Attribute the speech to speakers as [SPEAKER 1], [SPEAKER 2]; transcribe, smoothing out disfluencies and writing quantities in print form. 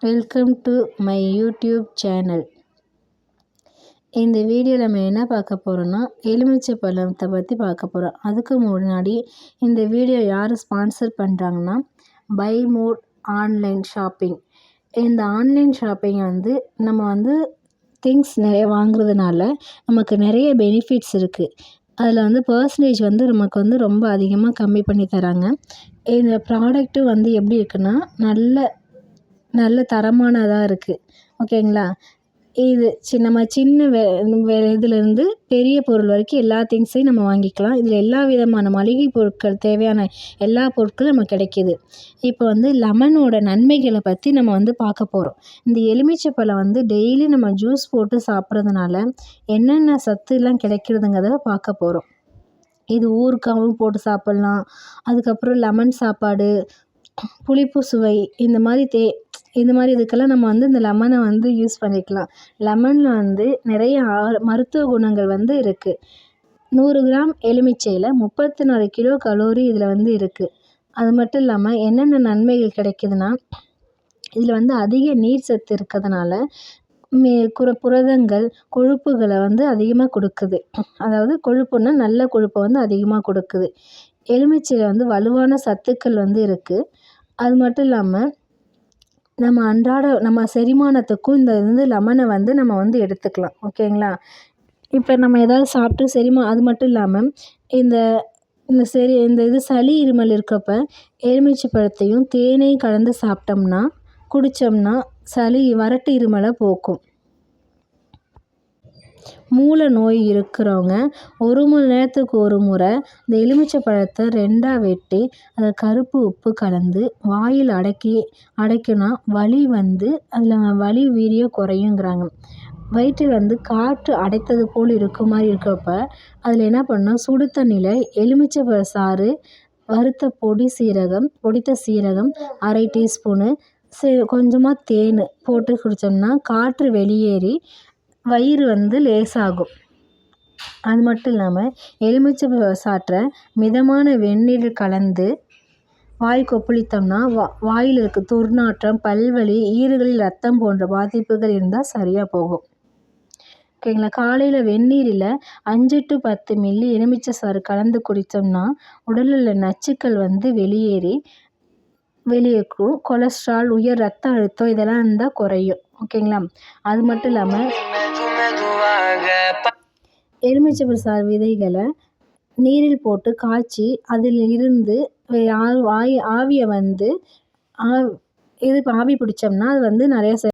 [SPEAKER 1] Welcome to my YouTube channel. இந்த வீடியோவில் நம்ம என்ன பார்க்க போகிறோன்னா, எலுமிச்சை பழத்தை பற்றி பார்க்க போகிறோம். அதுக்கு முன்னாடி இந்த வீடியோ யார் ஸ்பான்சர் பண்ணுறாங்கன்னா, பை மோட் ஆன்லைன் ஷாப்பிங். இந்த ஆன்லைன் ஷாப்பிங் நம்ம திங்ஸ் நிறைய வாங்குறதுனால நமக்கு நிறைய பெனிஃபிட்ஸ் இருக்குது. அதில் பர்சன்டேஜ் நமக்கு ரொம்ப அதிகமாக கம்மி பண்ணி தராங்க. இந்த ப்ராடக்ட்டு எப்படி இருக்குன்னா, நல்ல தரமானதாக இருக்குது. ஓகேங்களா? இது நம்ம சின்ன இதுலேருந்து பெரிய பொருள் வரைக்கும் எல்லா திங்ஸையும் நம்ம வாங்கிக்கலாம். இதில் எல்லா விதமான மளிகை பொருட்கள், தேவையான எல்லா பொருட்களும் நமக்கு கிடைக்கிது. இப்போ லெமனோட நன்மைகளை பற்றி நம்ம பார்க்க போகிறோம். இந்த எலுமிச்சை பழம் டெய்லி நம்ம ஜூஸ் போட்டு சாப்பிட்றதுனால என்னென்ன சத்துலாம் கிடைக்கிறதுங்கிறத பார்க்க போகிறோம். இது ஊறுகாவும் போட்டு சாப்பிட்லாம். அதுக்கப்புறம் லெமன் சாப்பாடு, புளிப்பு சுவை, இந்த மாதிரி இதுக்கெல்லாம் நம்ம இந்த லெமனை யூஸ் பண்ணிக்கலாம். லெமனில் நிறைய மருத்துவ குணங்கள் இருக்குது. 100 கிராம் எலுமிச்சையில் 34 கிலோ கலோரி இதில் இருக்குது. அது மட்டும் இல்லாமல் என்னென்ன நன்மைகள் கிடைக்குதுன்னா, இதில் அதிக நீர் சத்து இருக்கிறதுனால புரதங்கள், கொழுப்புகளை அதிகமாக கொடுக்குது. அதாவது கொழுப்புன்னா நல்ல கொழுப்பை அதிகமாக கொடுக்குது. எலுமிச்சையில் வலுவான சத்துக்கள் இருக்குது. அது மட்டும் இல்லாமல் நம்ம செரிமானத்துக்கும் இந்த லெமனை நம்ம எடுத்துக்கலாம். ஓகேங்களா? இப்போ நம்ம ஏதாவது சாப்பிட்டு அது மட்டும் இல்லாமல் இந்த சளி இருமல் இருக்கப்ப எலுமிச்சை பழத்தையும் தேனையும் கலந்து குடித்தோம்னா சளி வறட்டு இருமலை போக்கும். மூல நோய் இருக்கிறவங்க 1 மணி நேரத்துக்கு ஒரு முறை இந்த எலுமிச்சை பழத்தை 2ஆக வெட்டி அதில் கருப்பு உப்பு கலந்து வாயில் அடைக்கினா அதில் வலி வீரியம் குறையுங்கிறாங்க. வயிற்றில் காற்று அடைத்தது போல் மாதிரி இருக்கப்ப அதில் என்ன பண்ணால் சுடு தண்ணியில் எலுமிச்சை பழ சாறு, வறுத்த பொடித்த சீரகம் 1/2 டீஸ்பூனு, கொஞ்சமாக தேன் போட்டு குடித்தோம்னா காற்று வெளியேறி வயிறு லேசாகும். அது மட்டும் இல்லாமல் எலுமிச்சை சாற்றை மிதமான வெந்நீரில் கலந்து வாய் கொப்பளித்தோம்னா வாயில் இருக்க துர்நாற்றம், பல்வலி, ஈறுகளில் ரத்தம் போன்ற பாதிப்புகள் இருந்தால் சரியாக போகும். ஓகேங்களா? காலையில் வெந்நீரில் 5 to 10 மில்லி எலுமிச்சை சாறு கலந்து குடித்தோம்னா உடலில் உள்ள நச்சுக்கள் வெளியேக்கும். கொலஸ்ட்ரால், உயர் ரத்த அழுத்தம் இதெல்லாம் இருந்தால் குறையும். ஓகேங்களா? அது மட்டும் இல்லாமல் எலுமிச்சை சாறு விதைகளை நீரில் போட்டு காய்ச்சி அதில் இருந்து ஆவியை ஆவி பிடிச்சோம்னா அது நிறைய